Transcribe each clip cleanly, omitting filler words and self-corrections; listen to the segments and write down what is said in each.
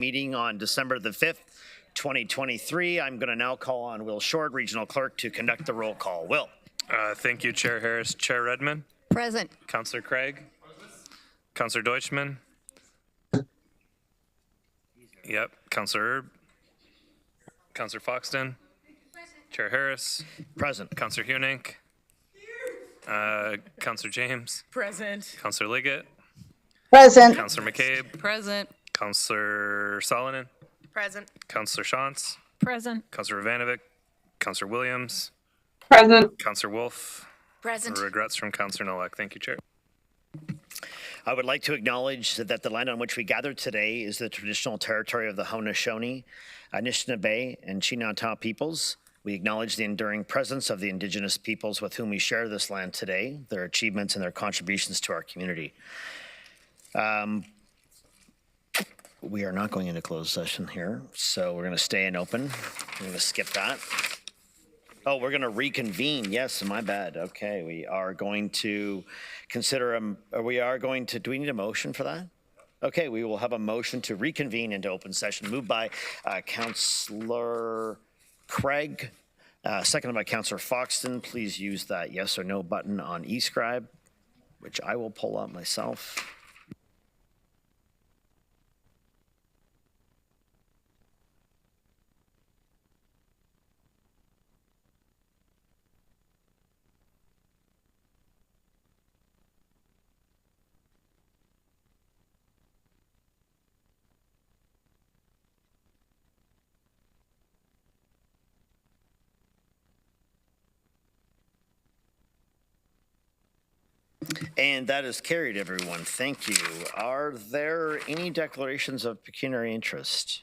Meeting on December the 5th, 2023. I'm going to now call on Will Short, Regional Clerk, to conduct the roll call. Will. Thank you, Chair Harris. Chair Redmond. Present. Councillor Craig. Councillor Deutschmann. Yep. Councillor Erb. Councillor Foxton. Chair Harris. Present. Councillor Hunink. Councillor James. Present. Councillor Liggett. Present. Councillor McCabe. Present. Councillor Solonen. Present. Councillor Shantz. Present. Councillor Ivanovic. Councillor Williams. Present. Councillor Wolf. Present. Regrets from Councillor Nowak. Thank you, Chair. I would like to acknowledge that the land on which we gathered today is the traditional territory of the Haudenosaunee, Anishinaabe, and Chinataw peoples. We acknowledge the enduring presence of the Indigenous peoples with whom we share this land today, their achievements and their contributions to our community. We are not going into closed session here, so we're going to stay in open. I'm going to skip that. Oh, we're going to reconvene. Yes, my bad. Okay, we are going to consider, do we need a motion for that? Okay, we will have a motion to reconvene into open session, moved by Councillor Craig, seconded by Councillor Foxton. Please use that yes or no button on eScribe, which I will pull up myself. And that is carried, everyone. Thank you. Are there any declarations of pecuniary interest?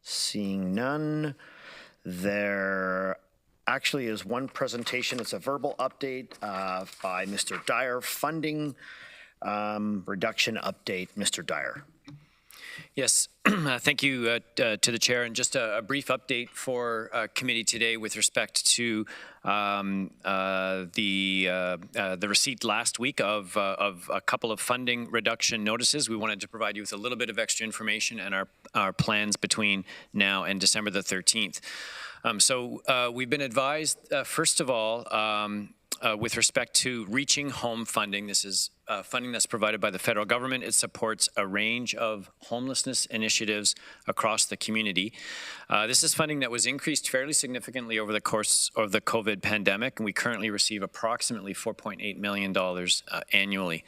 Seeing none, there actually is one presentation. It's a verbal update by Mr. Dyer, funding reduction update. Mr. Dyer. Yes, thank you to the chair, and just a brief update for committee today with respect to the receipt last week of a couple of funding reduction notices. We wanted to provide you with a little bit of extra information and our plans between now and December the 13th. So we've been advised, first of all, with respect to reaching home funding. This is funding that's provided by the federal government. It supports a range of homelessness initiatives across the community. This is funding that was increased fairly significantly over the course of the COVID pandemic, and we currently receive approximately $4.8 million annually.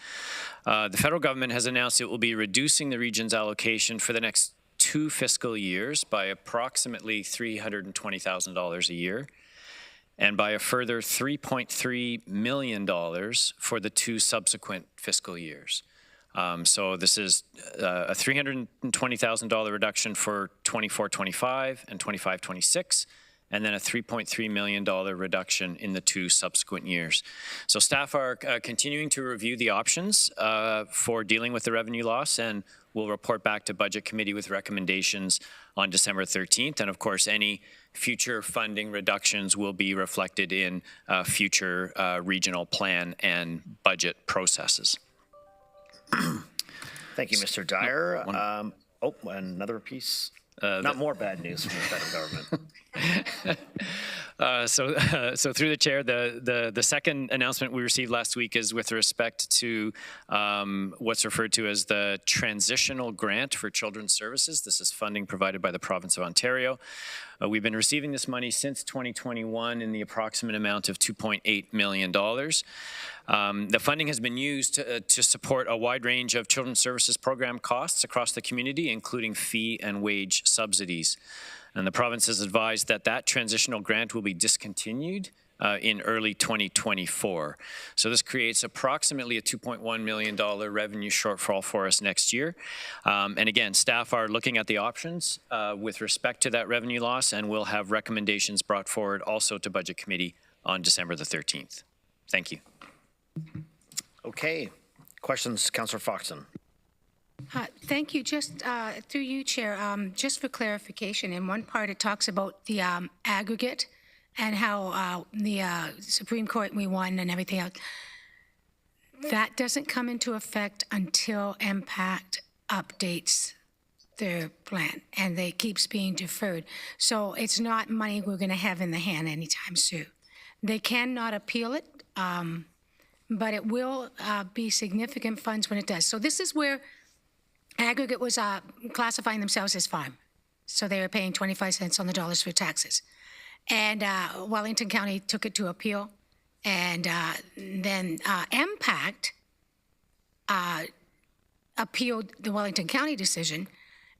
The federal government has announced it will be reducing the region's allocation for the next 2 fiscal years by approximately $320,000 a year, and by a further $3.3 million for the 2 subsequent fiscal years. So this is a $320,000 reduction for 24-25 and 25-26, and then a $3.3 million reduction in the 2 subsequent years. So staff are continuing to review the options for dealing with the revenue loss, and we'll report back to Budget Committee with recommendations on December 13th. And of course, any future funding reductions will be reflected in future regional plan and budget processes. Thank you, Mr. Dyer. Oh, another piece. Not more bad news from the federal government. So through the chair, the second announcement we received last week is with respect to what's referred to as the Transitional Grant for Children's Services. This is funding provided by the province of Ontario. We've been receiving this money since 2021 in the approximate amount of $2.8 million. The funding has been used to support a wide range of children's services program costs across the community, including fee and wage subsidies. And the province has advised that that transitional grant will be discontinued in early 2024. So this creates approximately a $2.1 million revenue shortfall for us next year. And again, staff are looking at the options with respect to that revenue loss, and we'll have recommendations brought forward also to Budget Committee on December the 13th. Thank you. Okay. Questions, Councillor Foxton? Thank you. Just through you, Chair, just for clarification, in one part it talks about the aggregate and how the Supreme Court we won and everything else. That doesn't come into effect until MPACT updates their plan, and they keeps being deferred. So it's not money we're going to have in the hand anytime soon. They cannot appeal it, but it will be significant funds when it does. So this is where Aggregate was classifying themselves as farm. So they were paying 25 cents on the dollars for taxes. And Wellington County took it to appeal. And then MPACT appealed the Wellington County decision,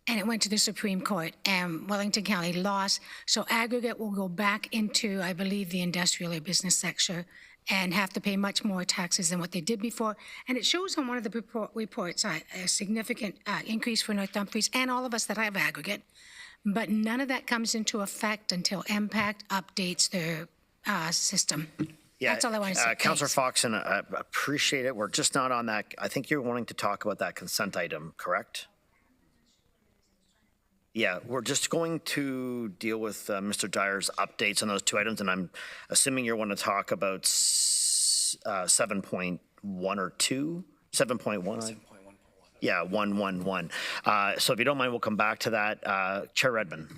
and it went to the Supreme Court, and Wellington County lost. So Aggregate will go back into, I believe, the industrial or business sector and have to pay much more taxes than what they did before. And it shows on one of the reports a significant increase for North Dumfries and all of us that have Aggregate. But none of that comes into effect until MPACT updates their system. Yeah, that's all I want to say. Councillor Thanks. Foxon, I appreciate it. We're just not on that. I think you're wanting to talk about that consent item, correct? Yeah, we're just going to deal with Mr. Dyer's updates on those two items, and I'm assuming you want to talk about 7.1 or 2? 7.1? Yeah, 111. So if you don't mind, we'll come back to that. Chair Redmond.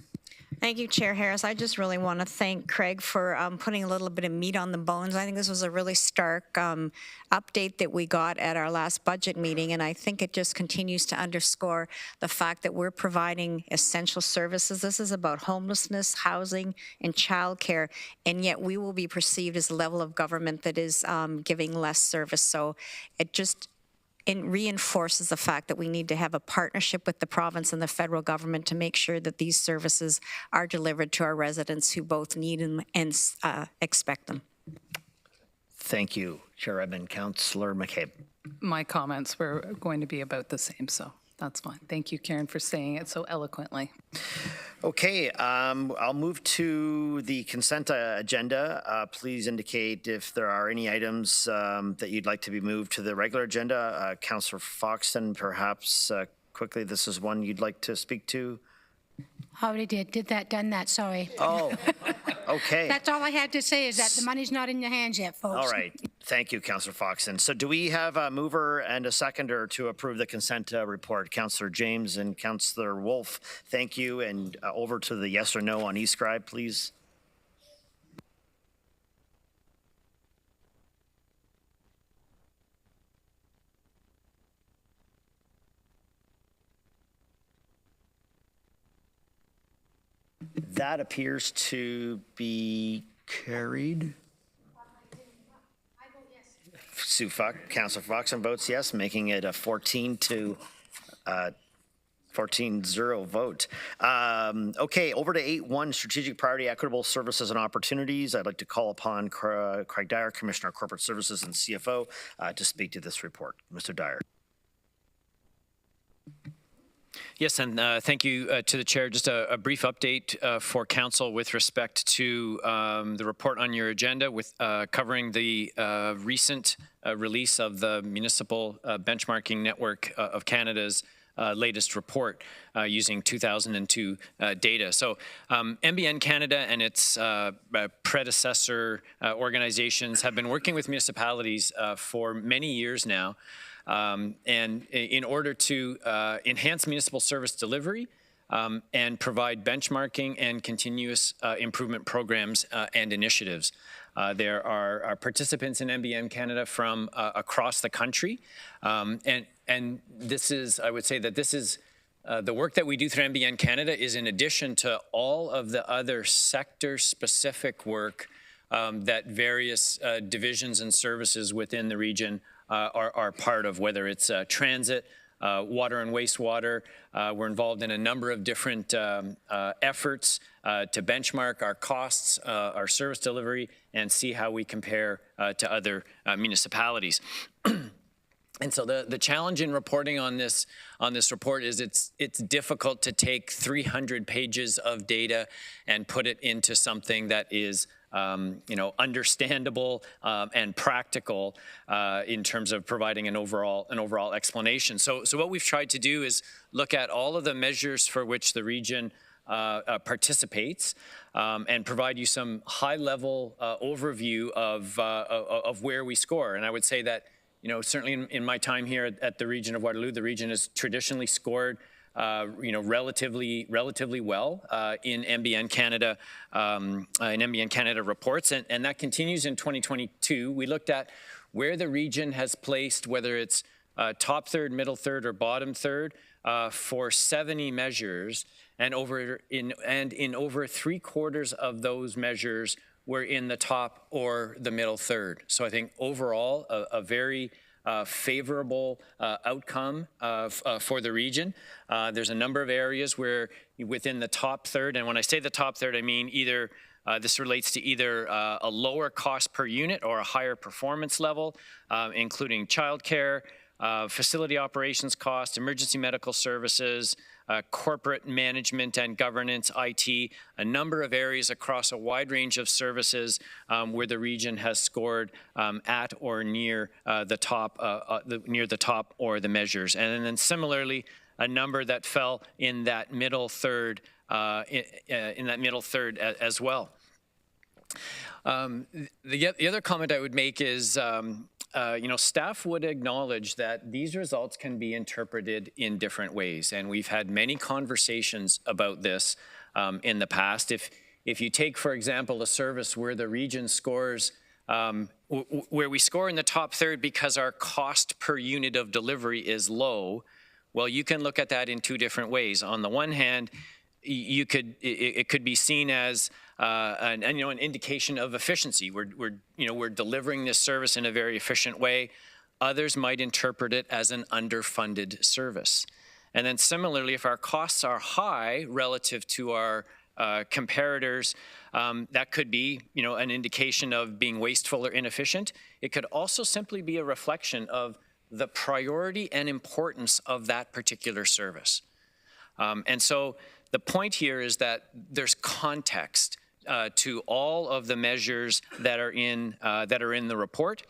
Thank you, Chair Harris. I just really want to thank Craig for putting a little bit of meat on the bones. I think this was a really stark update that we got at our last budget meeting, and I think it just continues to underscore the fact that we're providing essential services. This is about homelessness, housing, and childcare, and yet we will be perceived as a level of government that is giving less service. So it just reinforces the fact that we need to have a partnership with the province and the federal government to make sure that these services are delivered to our residents who both need them and expect them. Thank you, Chair Redmond. Councillor McCabe. My comments were going to be about the same, so that's fine. Thank you, Karen, for saying it so eloquently. Okay, I'll move to the consent agenda. Please indicate if there are any items that you'd like to be moved to the regular agenda. Councillor Foxton, perhaps quickly, this is one you'd like to speak to. Already did that, done that, sorry. Oh, okay. That's all I had to say is that the money's not in your hands yet, folks. All right. Thank you, Councillor Foxton. So do we have a mover and a seconder to approve the consent report? Councillor James and Councillor Wolf, thank you. And over to the yes or no on eScribe, please. That appears to be carried. Sue Fox, Councillor Foxton votes yes, making it a 14-0 vote. Okay, over to 8.1, strategic priority, equitable services and opportunities. I'd like to call upon Craig Dyer, Commissioner of Corporate Services and CFO, to speak to this report. Mr. Dyer. Yes, and thank you to the chair. Just a brief update for council with respect to the report on your agenda, with covering the recent release of the Municipal Benchmarking Network of Canada's latest report using 2002 data. So MBN Canada and its predecessor organizations have been working with municipalities for many years now. And in order to enhance municipal service delivery and provide benchmarking and continuous improvement programs and initiatives. There are participants in MBN Canada from across the country. And this is, I would say that this is the work that we do through MBN Canada is in addition to all of the other sector-specific work that various divisions and services within the region are part of, whether it's transit, water and wastewater. We're involved in a number of different efforts to benchmark our costs, our service delivery, and see how we compare to other municipalities. And so the challenge in reporting on this report is it's difficult to take 300 pages of data and put it into something that is understandable and practical in terms of providing an overall explanation. So what we've tried to do is look at all of the measures for which the region participates and provide you some high-level overview of where we score. And I would say that certainly in my time here at the region of Waterloo, the region has traditionally scored relatively well in MBN Canada reports, and that continues in 2022. We looked at where the region has placed, whether it's top third, middle third, or bottom third, for 70 measures, and in over 3/4 of those measures were in the top or the middle third. So I think overall a very favorable outcome for the region. There's a number of areas where within the top third, and when I say the top third, I mean either this relates to either a lower cost per unit or a higher performance level, including childcare, facility operations costs, emergency medical services, corporate management and governance, IT, a number of areas across a wide range of services where the region has scored at or near the top or the measures. And then similarly, a number that fell in that middle third, as well. The other comment I would make is, staff would acknowledge that these results can be interpreted in different ways, and we've had many conversations about this in the past. If you take, for example, a service where the region scores, where we score in the top third because our cost per unit of delivery is low, well, you can look at that in two different ways. On the one hand, it could be seen as an indication of efficiency. We're delivering this service in a very efficient way. Others might interpret it as an underfunded service. And then similarly, if our costs are high relative to our comparators, that could be an indication of being wasteful or inefficient. It could also simply be a reflection of the priority and importance of that particular service. And so the point here is that there's context to all of the measures that are in the report,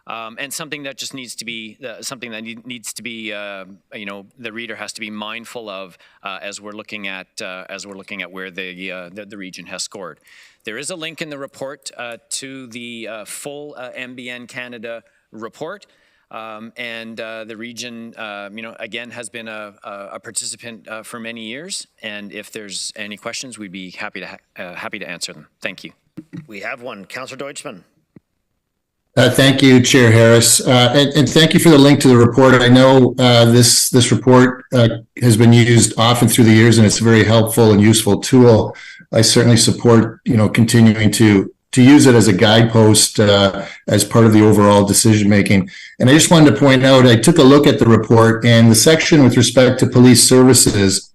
and something that just needs to be the reader has to be mindful of as we're looking at where the region has scored. There is a link in the report to the full MBN Canada report. And the region, again, has been a participant for many years. And if there's any questions, we'd be happy to answer them. Thank you. We have one. Councillor Deutschmann. Thank you, Chair Harris, and thank you for the link to the report. I know this report has been used often through the years, and it's a very helpful and useful tool. I certainly support continuing to use it as a guidepost as part of the overall decision making. And I just wanted to point out, I took a look at the report, and the section with respect to police services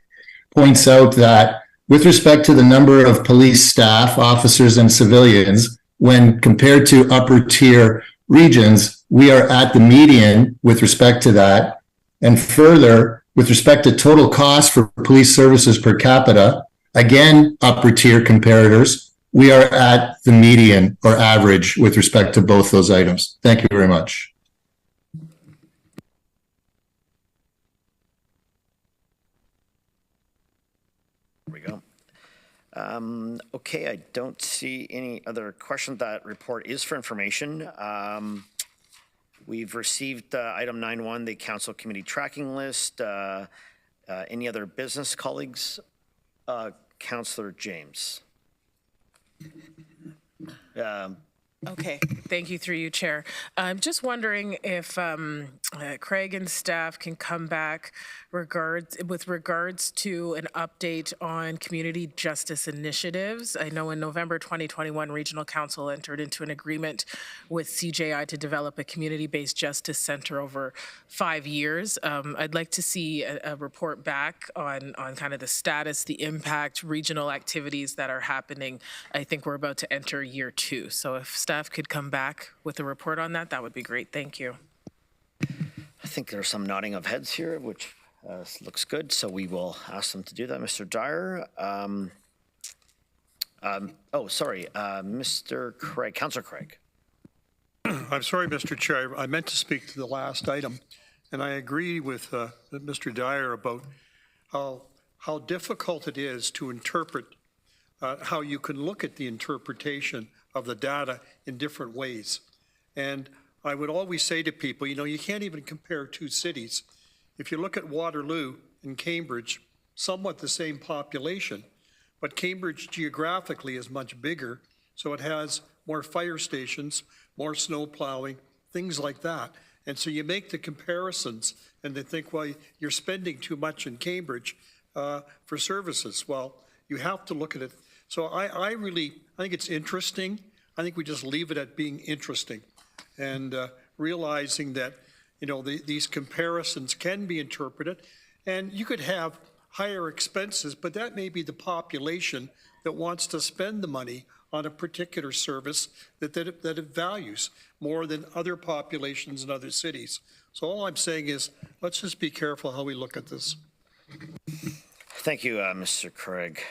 points out that with respect to the number of police staff, officers, and civilians, when compared to upper tier regions, we are at the median with respect to that. And further, with respect to total cost for police services per capita, again, upper tier comparators, we are at the median or average with respect to both those items. Thank you very much. There we go. Okay, I don't see any other questions. That report is for information. We've received item 9.1, the council committee tracking list. Any other business, colleagues? Councillor James. Okay, thank you through you, Chair. I'm just wondering if Craig and staff can come back with regards to an update on community justice initiatives. I know in November 2021, Regional Council entered into an agreement with CJI to develop a community-based justice center over 5 years. I'd like to see a report back on kind of the status, the impact, regional activities that are happening. I think we're about to enter year 2. So if staff could come back with a report on that, that would be great. Thank you. I think there's some nodding of heads here, which looks good. So we will ask them to do that. Mr. Dyer. Mr. Craig, Councillor Craig. I'm sorry, Mr. Chair. I meant to speak to the last item, and I agree with Mr. Dyer about how difficult it is to interpret, how you can look at the interpretation of the data in different ways. And I would always say to people, you can't even compare two cities. If you look at Waterloo and Cambridge, somewhat the same population, but Cambridge geographically is much bigger, so it has more fire stations, more snow plowing, things like that. And so you make the comparisons and they think, well, you're spending too much in Cambridge for services. Well, you have to look at it. So I think it's interesting. I think we just leave it at being interesting and realizing that, you know, these comparisons can be interpreted, and you could have higher expenses, but that may be the population that wants to spend the money on a particular service that it values more than other populations in other cities. So all I'm saying is, let's just be careful how we look at this. Thank you, Mr. Craig.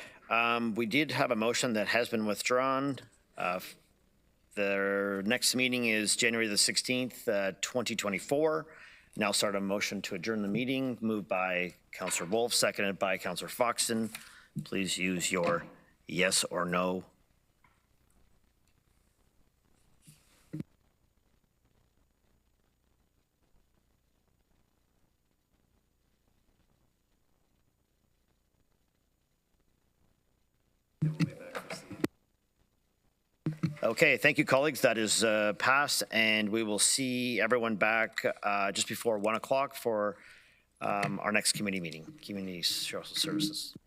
We did have a motion that has been withdrawn. The next meeting is January the 16th, 2024. Now start a motion to adjourn the meeting, moved by Councillor Wolf, seconded by Councillor Foxton. Please use your yes or no. Okay, thank you, colleagues. That is passed, and we will see everyone back just before 1 o'clock for our next committee meeting, Community Social Services.